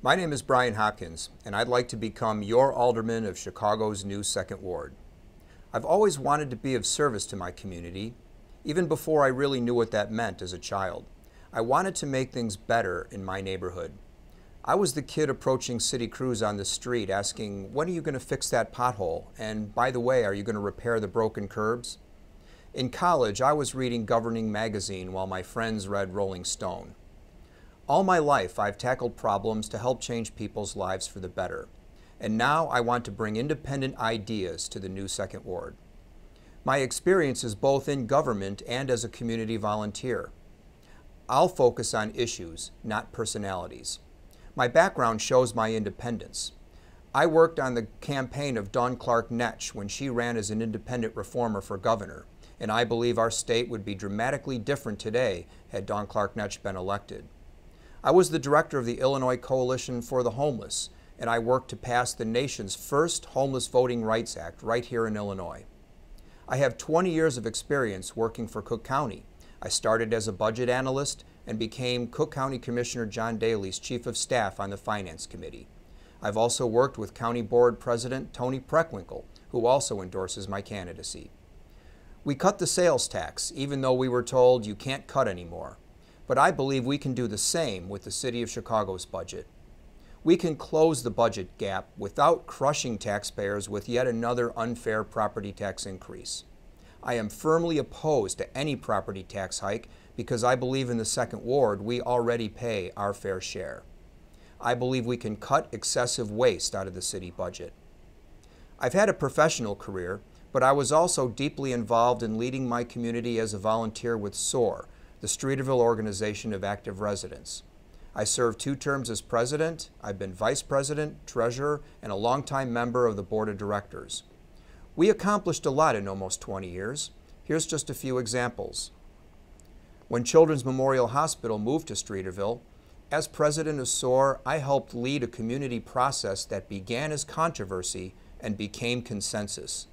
My name is Brian Hopkins, and I'd like to become your Alderman of Chicago's new 2nd Ward. I've always wanted to be of service to my community, even before I really knew what that meant as a child. I wanted to make things better in my neighborhood. I was the kid approaching city crews on the street asking, when are you going to fix that pothole? And by the way, are you going to repair the broken curbs? In college, I was reading Governing Magazine while my friends read Rolling Stone. All my life, I've tackled problems to help change people's lives for the better. And now I want to bring independent ideas to the new 2nd Ward. My experience is both in government and as a community volunteer. I'll focus on issues, not personalities. My background shows my independence. I worked on the campaign of Dawn Clark Netsch when she ran as an independent reformer for governor, and I believe our state would be dramatically different today had Dawn Clark Netsch been elected. I was the director of the Illinois Coalition for the Homeless, and I worked to pass the nation's first Homeless Voting Rights Act right here in Illinois. I have 20 years of experience working for Cook County. I started as a budget analyst and became Cook County Commissioner John Daly's Chief of Staff on the Finance Committee. I've also worked with County Board President Tony Preckwinkle, who also endorses my candidacy. We cut the sales tax, even though we were told you can't cut anymore. But I believe we can do the same with the City of Chicago's budget. We can close the budget gap without crushing taxpayers with yet another unfair property tax increase. I am firmly opposed to any property tax hike because I believe in the 2nd Ward we already pay our fair share. I believe we can cut excessive waste out of the city budget. I've had a professional career, but I was also deeply involved in leading my community as a volunteer with SOAR, the Streeterville Organization of Active Residents. I served 2 terms as president. I've been vice president, treasurer, and a longtime member of the board of directors. We accomplished a lot in almost 20 years. Here's just a few examples. When Children's Memorial Hospital moved to Streeterville, as president of SOAR, I helped lead a community process that began as controversy and became consensus.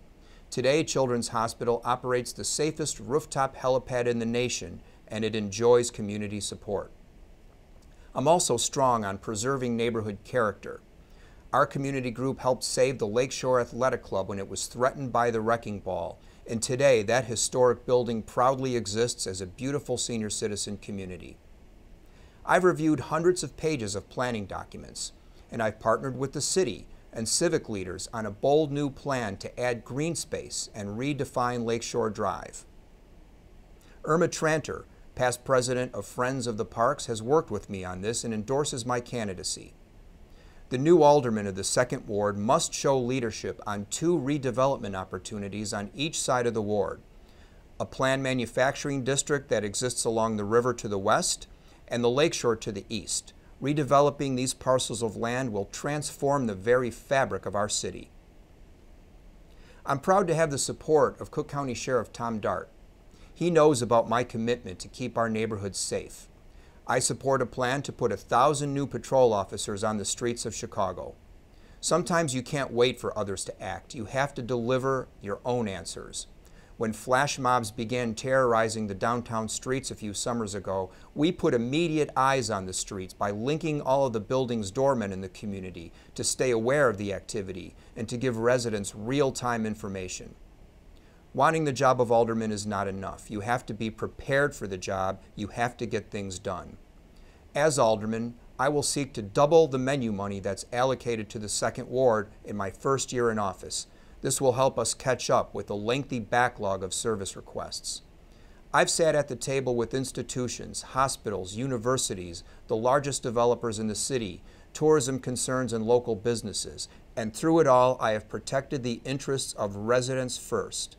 Today, Children's Hospital operates the safest rooftop helipad in the nation, and it enjoys community support. I'm also strong on preserving neighborhood character. Our community group helped save the Lakeshore Athletic Club when it was threatened by the wrecking ball, and today that historic building proudly exists as a beautiful senior citizen community. I've reviewed hundreds of pages of planning documents, and I've partnered with the city and civic leaders on a bold new plan to add green space and redefine Lakeshore Drive. Irma Tranter, past president of Friends of the Parks, has worked with me on this and endorses my candidacy. The new alderman of the 2nd Ward must show leadership on 2 redevelopment opportunities on each side of the ward: a planned manufacturing district that exists along the river to the west and the lakeshore to the east. Redeveloping these parcels of land will transform the very fabric of our city. I'm proud to have the support of Cook County Sheriff Tom Dart. He knows about my commitment to keep our neighborhoods safe. I support a plan to put 1,000 new patrol officers on the streets of Chicago. Sometimes you can't wait for others to act. You have to deliver your own answers. When flash mobs began terrorizing the downtown streets a few summers ago, we put immediate eyes on the streets by linking all of the building's doormen in the community to stay aware of the activity and to give residents real-time information. Wanting the job of alderman is not enough. You have to be prepared for the job. You have to get things done. As alderman, I will seek to double the menu money that's allocated to the 2nd Ward in my first year in office. This will help us catch up with the lengthy backlog of service requests. I've sat at the table with institutions, hospitals, universities, the largest developers in the city, tourism concerns, and local businesses, and through it all, I have protected the interests of residents first.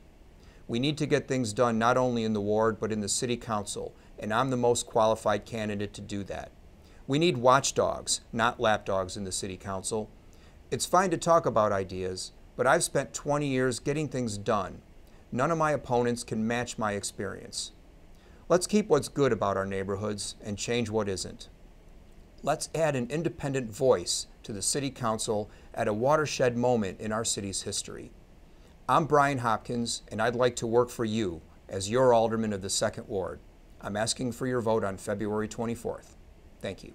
We need to get things done not only in the ward, but in the city council, and I'm the most qualified candidate to do that. We need watchdogs, not lapdogs in the city council. It's fine to talk about ideas, but I've spent 20 years getting things done. None of my opponents can match my experience. Let's keep what's good about our neighborhoods and change what isn't. Let's add an independent voice to the city council at a watershed moment in our city's history. I'm Brian Hopkins, and I'd like to work for you as your alderman of the 2nd Ward. I'm asking for your vote on February 24th. Thank you.